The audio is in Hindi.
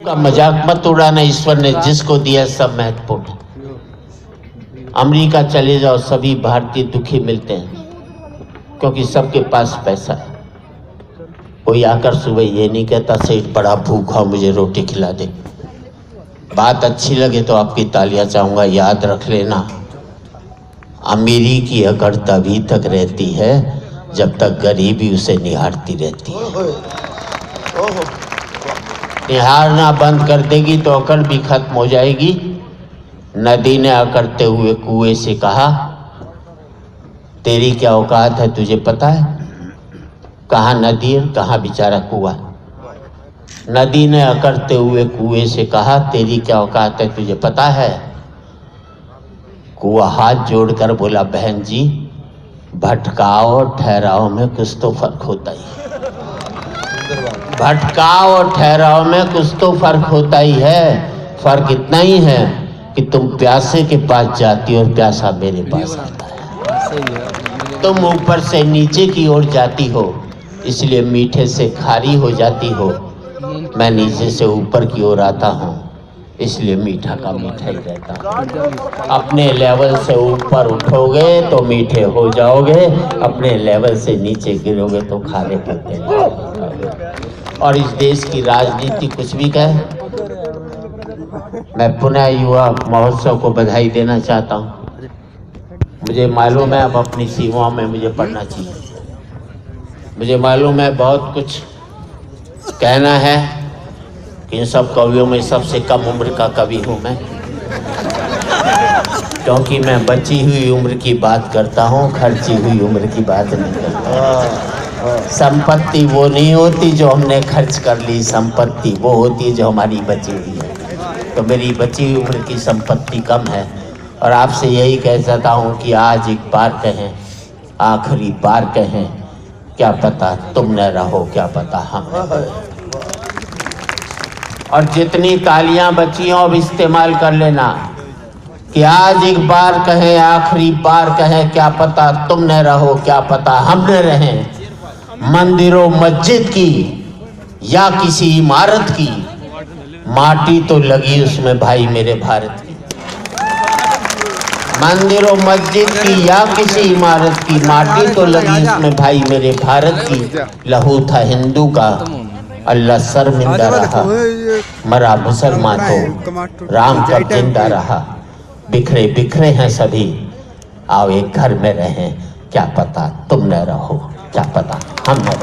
का मजाक मत उड़ाना। ईश्वर ने जिसको दिया सब महत्वपूर्ण। अमेरिका चले जाओ, सभी भारतीय दुखी मिलते हैं क्योंकि सबके पास पैसा है। कोई आकर सुबह ये नहीं कहता सेठ बड़ा भूखा मुझे रोटी खिला दे। बात अच्छी लगे तो आपकी तालियां चाहूंगा। याद रख लेना, अमीरी की अकड़ तभी तक रहती है जब तक गरीबी उसे निहारती रहती है। निहारना बंद कर देगी तो अकड़ भी खत्म हो जाएगी। नदी ने अकड़ते हुए कुएं से कहा, तेरी क्या औकात है तुझे पता है? कहाँ नदी है, कहाँ बेचारा कुआं। नदी ने अकड़ते हुए कुएं से कहा, तेरी क्या औकात है तुझे पता है? कुआं हाथ जोड़कर बोला, बहन जी भटकाव और ठहराव में कुछ तो फर्क होता ही है। भटकाव और ठहराव में कुछ तो फर्क होता ही है। फर्क इतना ही है कि तुम प्यासे के पास जाती और प्यासा मेरे पास आता है। तुम ऊपर से नीचे की ओर जाती हो इसलिए मीठे से खारी हो जाती हो। मैं नीचे से ऊपर की ओर आता हूँ इसलिए मीठा का मीठा ही रहता। अपने लेवल से ऊपर उठोगे तो मीठे हो जाओगे, अपने लेवल से नीचे गिरोगे तो खारे पड़ते जाओगे। और इस देश की राजनीति कुछ भी कहे, मैं पुनः युवा महोत्सव को बधाई देना चाहता हूँ। मुझे मालूम है अब अपनी सीमाओं में मुझे पढ़ना चाहिए। मुझे मालूम है बहुत कुछ कहना है कि इन सब कवियों में सबसे कम उम्र का कवि हूँ मैं, क्योंकि मैं बची हुई उम्र की बात करता हूँ, खर्ची हुई उम्र की बात नहीं करता। संपत्ति वो नहीं होती जो हमने खर्च कर ली, संपत्ति वो होती है जो हमारी बची हुई है। तो मेरी बची हुई उम्र की संपत्ति कम है और आपसे यही कह सकता हूँ कि आज एक बार कहें, आखिरी बार कहें, क्या पता तुम न रहो, क्या पता हम न रहो। और जितनी तालियां बची हों अब इस्तेमाल कर लेना कि आज एक बार कहें, आखिरी बार कहें, क्या पता तुम न रहो, क्या पता हम न रहें। मंदिरों मस्जिद की या किसी इमारत की माटी तो लगी उसमें भाई मेरे भारत की। मंदिरों मस्जिद की या किसी इमारत की माटी तो लगी उसमें भाई मेरे भारत की। लहू था हिंदू का, अल्लाह शर्मिंदा रहा, मरा मुसलमान तो राम कब जिंदा रहा। बिखरे बिखरे हैं सभी, आओ एक घर में रहें, क्या पता तुम न रहो, क्या पता हम न रहो।